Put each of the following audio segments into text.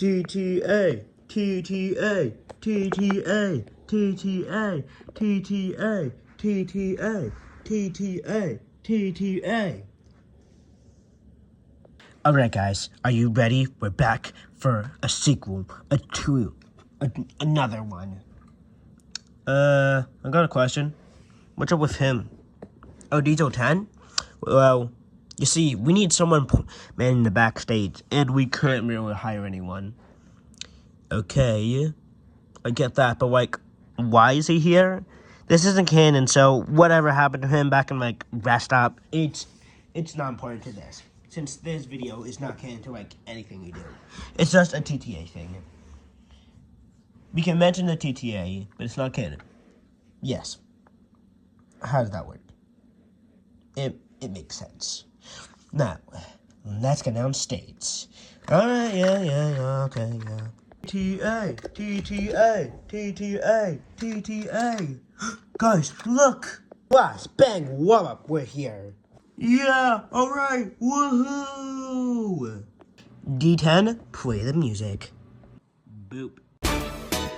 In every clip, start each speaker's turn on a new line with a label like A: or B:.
A: TTA, TTA, TTA, TTA, TTA, TTA, TTA, TTA. Alright guys, are you ready? We're back for a sequel, another one. I got a question. What's up with him? Oh, Diesel 10? Well, you see, we need someone manning the backstage, and we couldn't really hire anyone. Okay, I get that, but like, why is he here? This isn't canon, so whatever happened to him back in like rest stop, it's not important to this, since this video is not canon to like anything we do. It's just a TTA thing. We can mention the TTA, but it's not canon. Yes. How does that work? It makes sense. Now, let's get down states. Alright, yeah, okay, yeah. TTA, TTA, TTA, TTA. Guys, look! Blast, bang, wallop, we're here. Yeah, alright, woohoo! D10, play the music. Boop.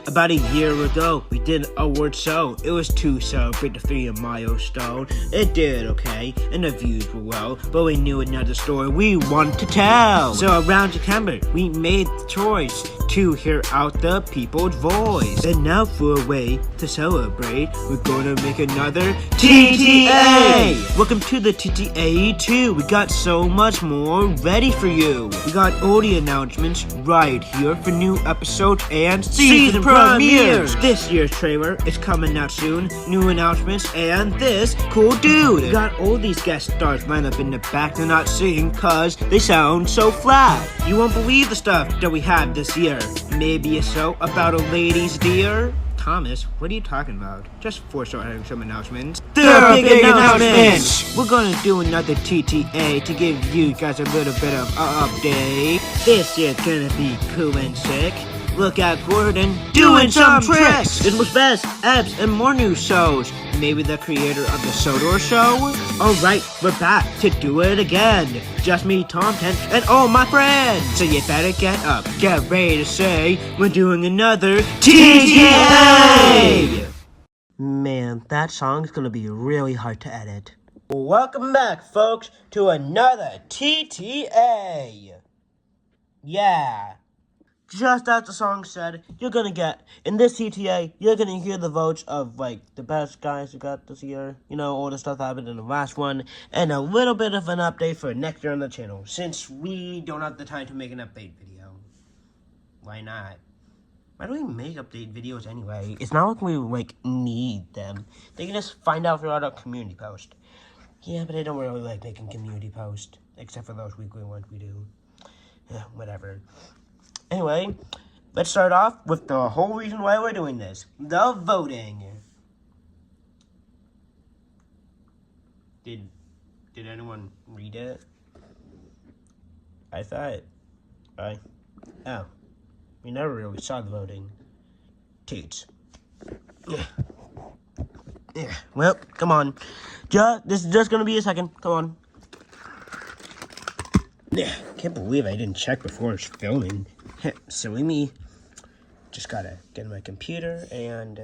A: About a year ago, we did an award show. It was to celebrate the 3-year milestone. It did okay, and the views were well, but we knew another story we wanted to tell. So around September, we made the choice to hear out the people's voice. And now for a way to celebrate, we're gonna make another TTA! Welcome to the TTA 2. We got so much more ready for you. We got all the announcements right here for new episodes and season premieres. This year's trailer is coming out soon, new announcements, and this cool dude. We got all these guest stars lined up in the back to not sing cause they sound so flat. You won't believe the stuff that we have this year. Maybe a show about a lady's deer? Thomas, what are you talking about? Just foreshadowing some announcements. They're big announcements! We're gonna do another TTA to give you guys a little bit of an update. This year's gonna be cool and sick. Look at Gordon doing some tricks! It was best, abs, and more new shows. Maybe the creator of the Sodor show? Alright, we're back to do it again. Just me, Tom 10, and all my friends. So you better get up, get ready to say, we're doing another TTA! Man, that song's gonna be really hard to edit. Welcome back, folks, to another TTA. Yeah. Just as the song said, you're gonna get, in this TTA, you're gonna hear the votes of, like, the best guys who got this year, you know, all the stuff that happened in the last one, and a little bit of an update for next year on the channel, since we don't have the time to make an update video. Why not? Why do we make update videos anyway? It's not like we, like, need them. They can just find out throughout our community post. Yeah, but I don't really like making community posts, except for those weekly ones we do. Whatever. Anyway, let's start off with the whole reason why we're doing this. The voting. Did anyone read it? I thought... Oh. We never really saw the voting. Toots. Yeah. Well, come on. This is just gonna be a second. Come on. Yeah. Can't believe I didn't check before I was filming. Silly me. Just gotta get my computer and,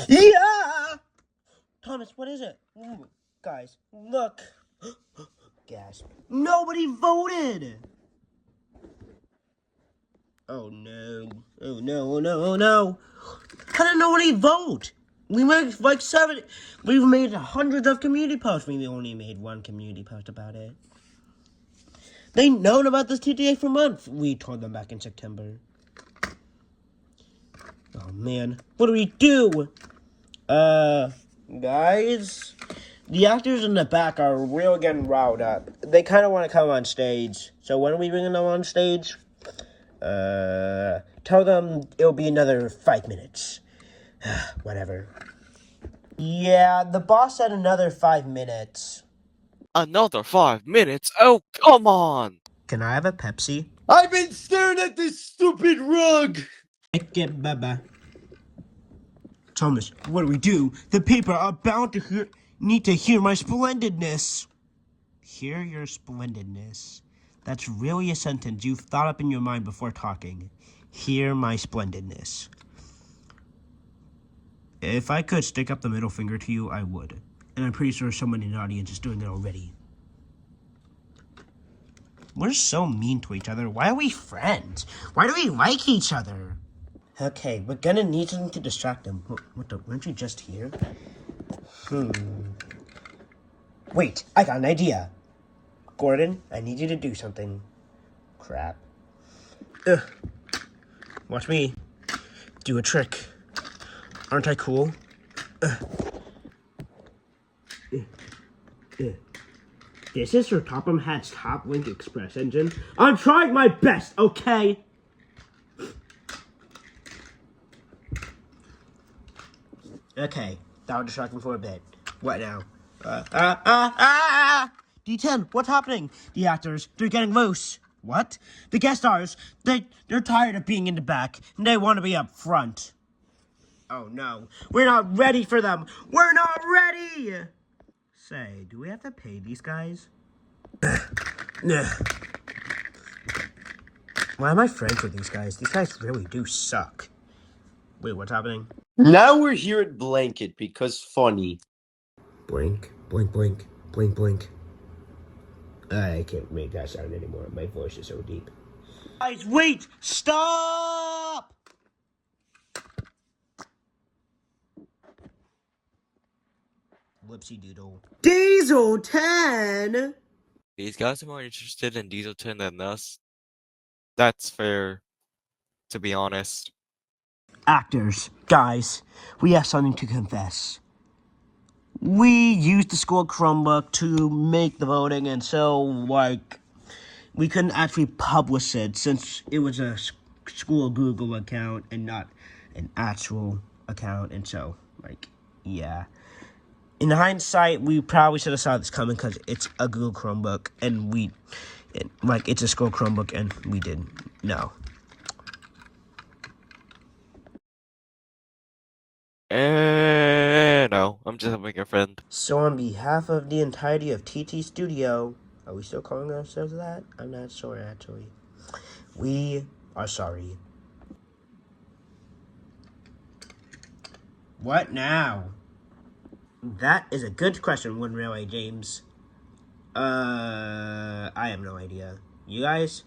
A: yeah! Thomas, what is it? Ooh, guys, look. Gasp. Nobody voted! Oh no. Oh no, oh no, oh no. How did nobody vote? We made like we've made hundreds of community posts. We only made one community post about it. They known about this TTA for months. We told them back in September. Oh man, what do we do? Guys, the actors in the back are really getting riled up. They kind of want to come on stage. So when are we bringing them on stage? Tell them it'll be another 5 minutes. Whatever. Yeah, the boss said another 5 minutes.
B: Another 5 minutes? Oh, come on!
A: Can I have a Pepsi?
C: I've been staring at this stupid rug!
A: Get Baba. Thomas, what do we do? The people are bound to need to hear my splendidness. Hear your splendidness. That's really a sentence you've thought up in your mind before talking. Hear my splendidness. If I could stick up the middle finger to you, I would. And I'm pretty sure someone in the audience is doing it already. We're so mean to each other. Why are we friends? Why do we like each other? Okay, we're gonna need something to distract him. Weren't you just here? Wait, I got an idea. Gordon, I need you to do something. Crap. Watch me do a trick. Aren't I cool? This is for Topham Hat's Top Link Express engine. I'm trying my best, okay? Okay, that would distract me for a bit. What now? D10, what's happening? The actors, they're getting loose. What? The guest stars, they're tired of being in the back, and they want to be up front. Oh no, we're not ready for them. We're not ready! Say, do we have to pay these guys? Why am I friends with these guys? These guys really do suck. Wait, what's happening?
C: Now we're here at Blanket because funny.
A: Blink, blink, blink, blink, blink. I can't make that sound anymore. My voice is so deep. Guys, wait! Stop! Whoopsie doodle. Diesel 10!
B: These guys are more interested in Diesel 10 than us. That's fair, to be honest.
A: Actors, guys, we have something to confess. We used the school Chromebook to make the voting, and so, we couldn't actually publish it since it was a school Google account and not an actual account, and so, yeah. In hindsight, we probably should have saw this coming because it's a Google Chromebook, and it's a school Chromebook, and we didn't know.
B: No, I'm just helping a friend.
A: So on behalf of the entirety of TT Studio, are we still calling ourselves that? I'm not sure, actually. We are sorry. What now? That is a good question, One Railway James. I have no idea. You guys?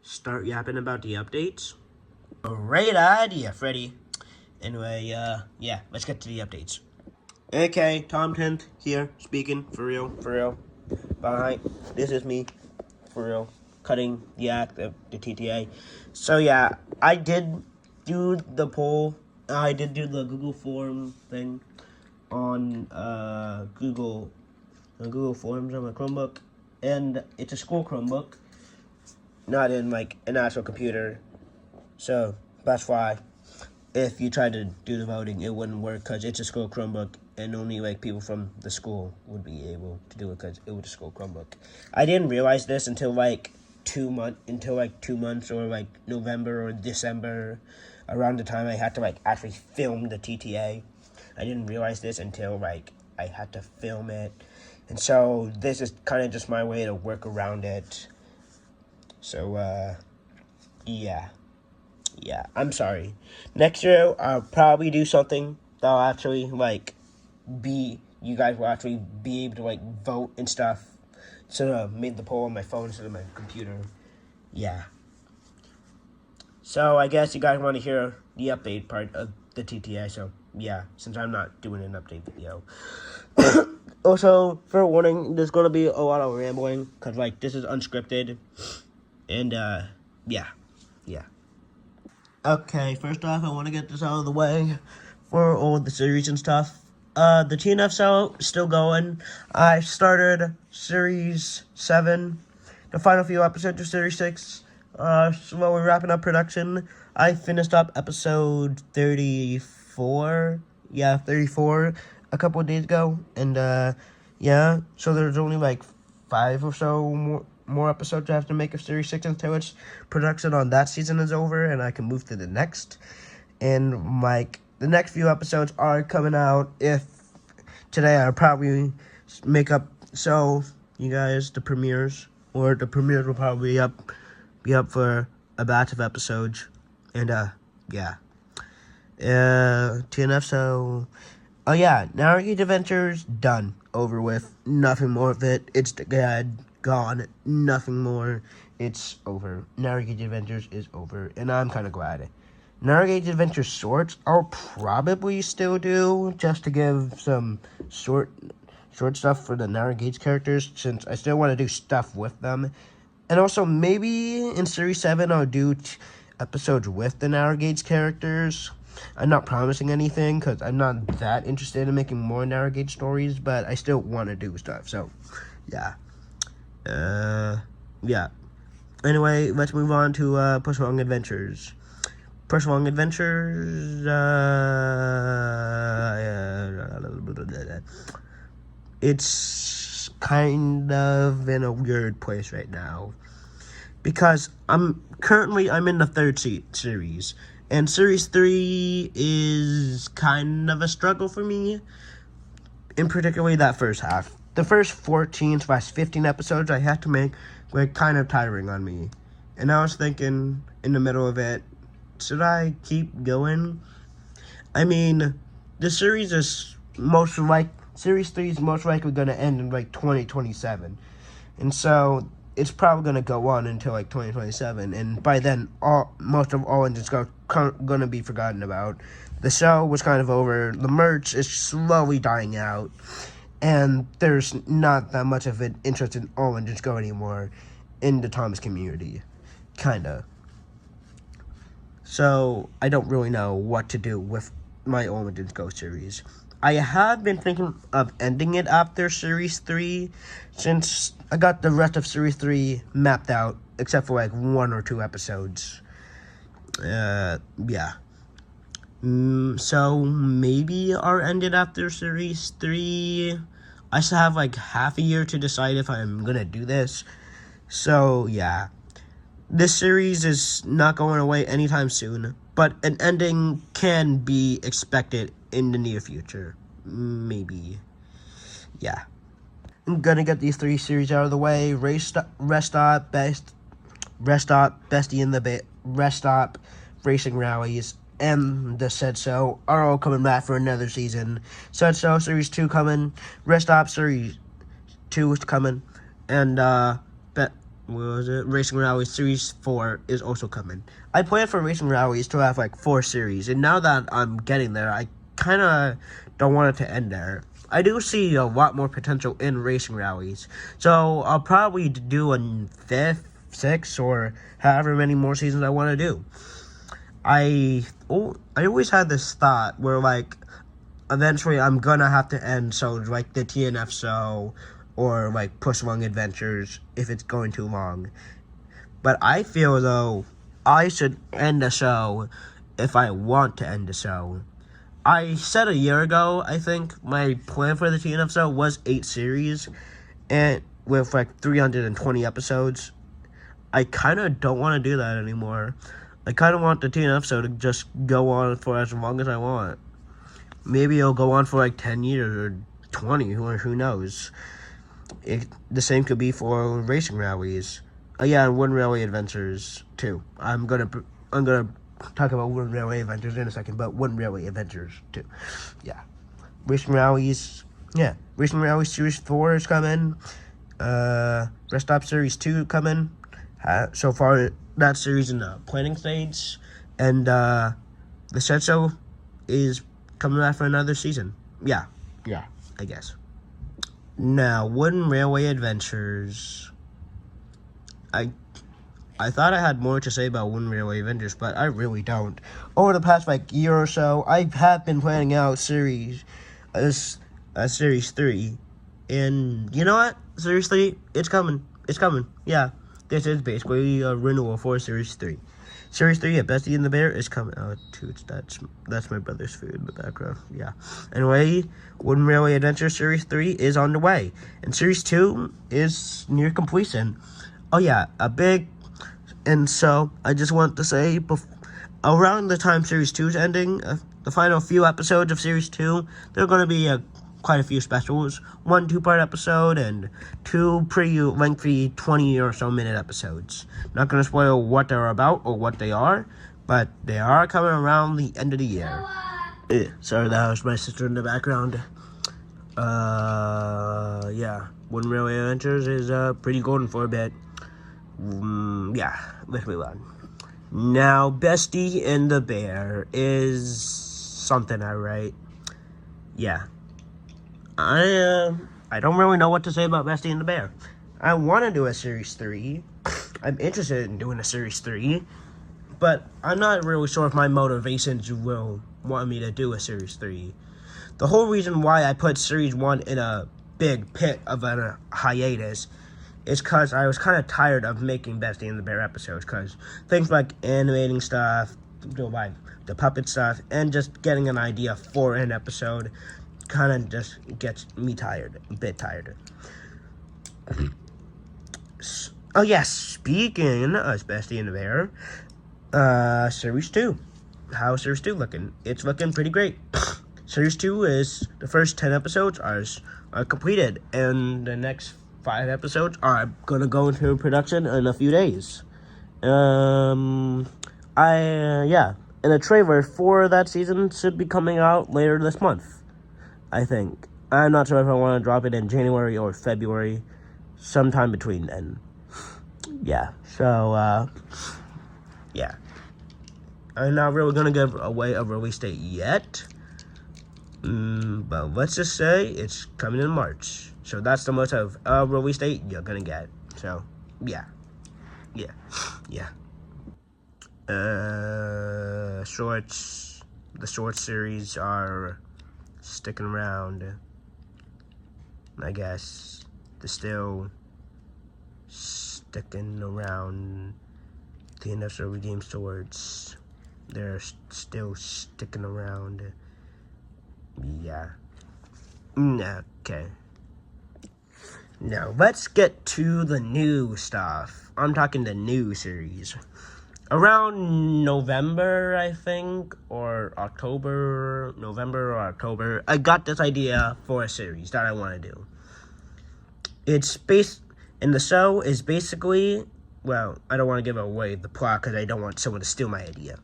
A: Start yapping about the updates? Great idea, Freddy. Anyway, yeah, let's get to the updates. Okay, Tom 10th here, speaking, for real. Bye. This is me, for real, cutting the act of the TTA. So yeah, I did do the poll. I did do the Google form thing on Google Forms on my Chromebook, and it's a school Chromebook, not in an actual computer. So that's why if you tried to do the voting, it wouldn't work because it's a school Chromebook, and only people from the school would be able to do it because it was a school Chromebook. I didn't realize this until 2 months or November or December, around the time I had to actually film the TTA. I didn't realize this until I had to film it, and so this is kind of just my way to work around it. So yeah, I'm sorry. Next year I'll probably do something that'll actually you guys will actually be able to vote and stuff. So I made the poll on my phone instead of my computer. Yeah. So I guess you guys want to hear the update part of the TTA. So yeah, since I'm not doing an update video. Also, for warning, there's gonna be a lot of rambling because this is unscripted, and yeah. Okay, first off, I want to get this out of the way for all the series and stuff. The TNF show is still going. I started Series 7, the final few episodes of Series 6. So while we're wrapping up production, I finished up episode 34. Yeah, 34 a couple of days ago. And, yeah, so there's only 5 or so more episodes I have to make of Series 6 until its production on that season is over and I can move to the next. And the next few episodes are coming out. If today I'll probably make up. So you guys the premieres, or the premieres will probably be up for a batch of episodes, and yeah, TNF. So, oh yeah, Narrowgauge Adventures done, over with, nothing more of it. It's dead, gone, nothing more. It's over. Narrowgauge Adventures is over, and I'm kind of glad. Narrowgauge Adventures shorts I'll probably still do, just to give some short stuff for the Narrowgauge characters, since I still want to do stuff with them. And also, maybe in Series 7 I'll do episodes with the Narrowgauge characters. I'm not promising anything, because I'm not that interested in making more Narrowgauge stories, but I still want to do stuff, so, yeah. Yeah. Anyway, let's move on to Push Along Adventures. Push Along Adventures, it's kind of in a weird place right now, because I'm in the third series, and Series 3 is kind of a struggle for me, in particularly that first half. The first 14/15 episodes I had to make were kind of tiring on me, and I was thinking in the middle of it, should I keep going? I mean, the series is Series 3 is most likely going to end in, 2027. And so, it's probably going to go on until, 2027. And by then, most of All Engines Go going to be forgotten about. The show was kind of over. The merch is slowly dying out. And there's not that much of an interest in All Engines Go anymore in the Thomas community. Kinda. So, I don't really know what to do with my All Engines Go series. I have been thinking of ending it after Series 3, since I got the rest of Series 3 mapped out, except for 1 or 2 episodes. Yeah. So, maybe I'll end it after Series 3. I still have half a year to decide if I'm gonna do this. So, yeah. This series is not going away anytime soon, but an ending can be expected in the near future. Maybe. Yeah. I'm gonna get these 3 series out of the way. Rest Stop, Bestie in the Rest Stop, Racing Rallies, and the Said So are all coming back for another season. Said So Series 2 coming, Rest Stop Series 2 is coming, and Racing Rallies Series 4 is also coming. I plan for Racing Rallies to have 4 series, and now that I'm getting there, I kind of don't want it to end there. I do see a lot more potential in Racing Rallies, so I'll probably do a 5th, 6th, or however many more seasons I want to do. I always had this thought where eventually I'm gonna have to end shows like the TNF show, or Push Along Adventures if it's going too long. But I feel though I should end a show if I want to end a show. I said a year ago, I think, my plan for the TNF show was 8 series, and with 320 episodes. I kind of don't want to do that anymore. I kind of want the TNF show to just go on for as long as I want. Maybe it'll go on for 10 years or 20, who knows. The same could be for Racing Rallies. Yeah, and Wooden Railway Adventures too. I'm gonna talk about Wooden Railway Adventures in a second, but Wooden Railway Adventures too. Yeah, Racing Rallies. Yeah, Racing Rallies Series 4 is coming. Rest Stop Series 2 coming. So far, that series in the planning stage, and the Said So is coming back for another season. Yeah, I guess. Now, Wooden Railway Adventures. I thought I had more to say about Wooden Railway Adventures, but I really don't. Over the past year or so, I have been planning out series 3, and you know what? Series 3, it's coming. Yeah, this is basically a renewal for Series 3. Series 3 at Bestie and the Bear is coming out too. That's my brother's food in the background. Yeah. Anyway, Wooden Railway Adventure Series 3 is on the way, and Series 2 is near completion. Oh yeah, and so I just want to say, around the time Series 2 is ending, the final few episodes of Series 2, they're going to be quite a few specials. 1 2-part episode and 2 pretty lengthy 20 or so minute episodes. Not going to spoil what they're about or what they are, but they are coming around the end of the year. Sorry, that was my sister in the background. Yeah. Wooden Railway Adventures is pretty golden for a bit. Yeah, let's move on. Now, Bestie and the Bear is something I write. Yeah. I don't really know what to say about Bestie and the Bear. I want to do a Series 3. I'm interested in doing a Series 3. But I'm not really sure if my motivations will want me to do a Series 3. The whole reason why I put Series 1 in a big pit of a hiatus is because I was kind of tired of making Bestie and the Bear episodes, because things like animating stuff, like the puppet stuff, and just getting an idea for an episode kind of just gets me tired, a bit tired. Oh yes, speaking of Bestie and the Bear, Series 2. How's Series 2 looking? It's looking pretty great. Series 2 is, the first 10 episodes are completed, and the next 5 episodes are gonna go into production in a few days. Yeah. And a trailer for that season should be coming out later this month, I think. I'm not sure if I want to drop it in January or February, sometime between then. Yeah, so, yeah. I'm not really gonna give away a release date yet. But let's just say it's coming in March. So that's the most of a release date you're gonna get. So, yeah. Shorts. The short series are sticking around. I guess. They're still sticking around. The Industrial Game Shorts. They're still sticking around. Yeah. Okay. Now, let's get to the new stuff. I'm talking the new series. Around November, I think, or October, November or October, I got this idea for a series that I want to do. It's and the show is basically, well, I don't want to give away the plot because I don't want someone to steal my idea.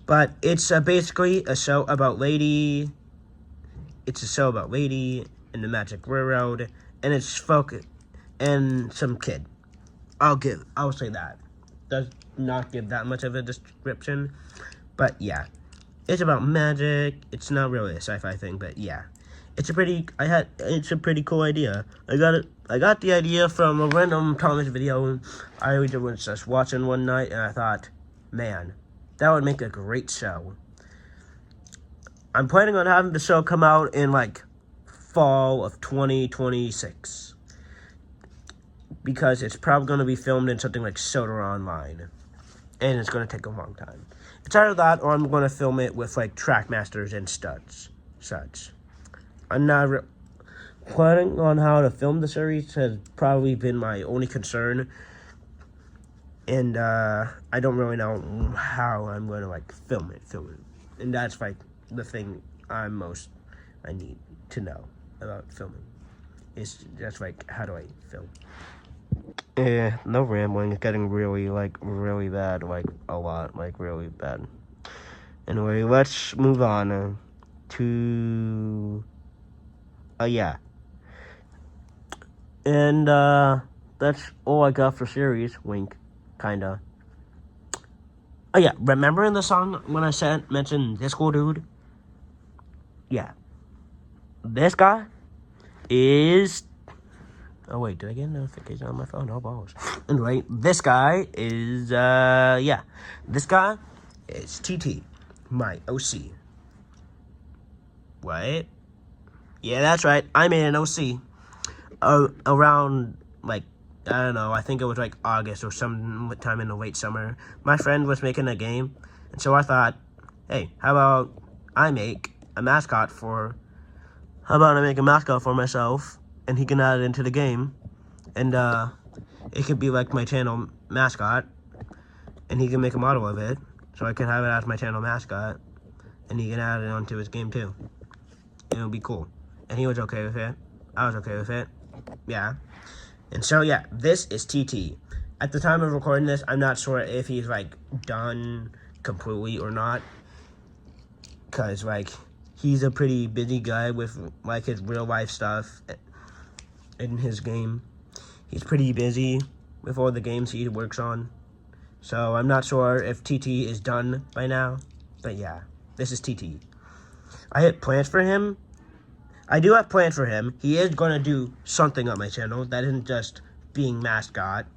A: But it's basically a show about Lady. It's a show about Lady and the Magic Railroad, and it's focused and some kid. I'll say that. Does not give that much of a description, but yeah, it's about magic. It's not really a sci-fi thing, but yeah, it's a pretty cool idea. I got the idea from a random Thomas video I was just watching one night, and I thought, man, that would make a great show. I'm planning on having the show come out in like fall of 2026, because it's probably going to be filmed in something like Soda Online, and it's going to take a long time. It's either that, or I'm going to film it with like Trackmasters and such. I'm not planning on how to film the series has probably been my only concern, and I don't really know how I'm going to like film it, and that's like the thing I need to know about filming. Is just like, how do I film? Yeah, no rambling. It's getting really bad, like a lot, like really bad. Anyway, let's move on to yeah. And that's all I got for series. Wink, kinda. Oh yeah, remember in the song when I mentioned this cool dude? Yeah. This guy is... Oh wait, did I get a notification on my phone? Oh balls. Anyway, this guy is this guy is TT, my OC. What? Yeah, that's right. I made an OC around, like, I don't know, I think it was like August or some time in the late summer. My friend was making a game, and so I thought, hey, how about I make a mascot for myself, and he can add it into the game, and it could be like my channel mascot, and he can make a model of it, so I can have it as my channel mascot, and he can add it onto his game too. It'll be cool. and he was okay with it. I was okay with it. Yeah. And so, yeah, this is TT. At the time of recording this, I'm not sure if he's, like, done completely or not. Because, like, he's a pretty busy guy with, like, his real-life stuff in his game. He's pretty busy with all the games he works on. So, I'm not sure if TT is done by now. But, yeah, this is TT. I had plans for him. I do have plans for him. He is going to do something on my channel. That isn't just being mascot.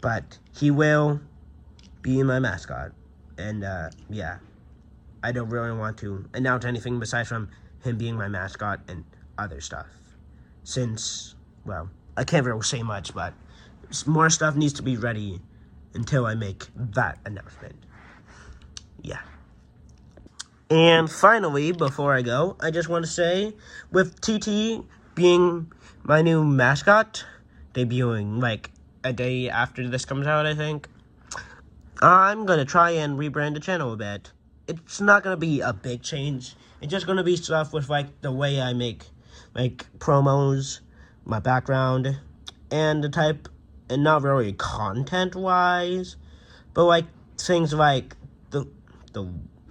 A: But he will be my mascot. And, yeah. I don't really want to announce anything besides from him being my mascot and other stuff. Since, well, I can't really say much, but more stuff needs to be ready until I make that announcement. Yeah. And finally, before I go, I just want to say, with TT being my new mascot, debuting like a day after this comes out, I think, I'm going to try and rebrand the channel a bit. It's not going to be a big change. It's just going to be stuff with, like, the way I make, like, promos, my background, and the type, and not really content-wise, but, like, things like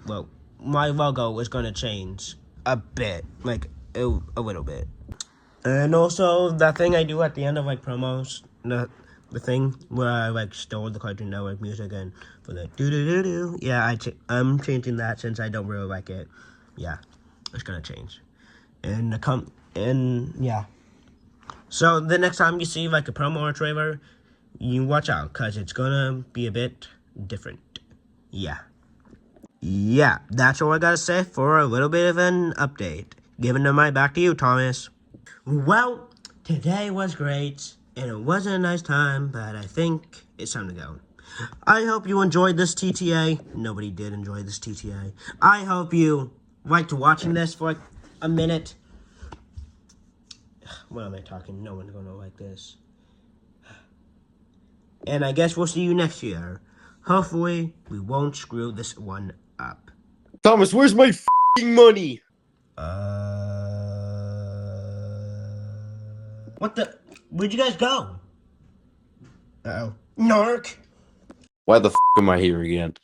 A: well, my logo is going to change a bit, like, a little bit. And also, that thing I do at the end of, like, promos, the thing where I, like, stole the Cartoon Network music and for the do-do-do-do. Yeah, I'm changing that since I don't really like it. Yeah, it's gonna change. And yeah. So, the next time you see, like, a promo or trailer, you watch out, because it's gonna be a bit different. Yeah. Yeah, that's all I gotta say for a little bit of an update. Giving the mic back to you, Thomas. Well, today was great, and it wasn't a nice time, but I think it's time to go. I hope you enjoyed this TTA. Nobody did enjoy this TTA. I hope you liked watching this for like a minute. What am I talking? No one's gonna like this. And I guess we'll see you next year. Hopefully, we won't screw this one up.
C: Thomas, where's my f***ing money?
A: What the? Where'd you guys go? Uh-oh. Narc!
C: Why the f*** am I here again?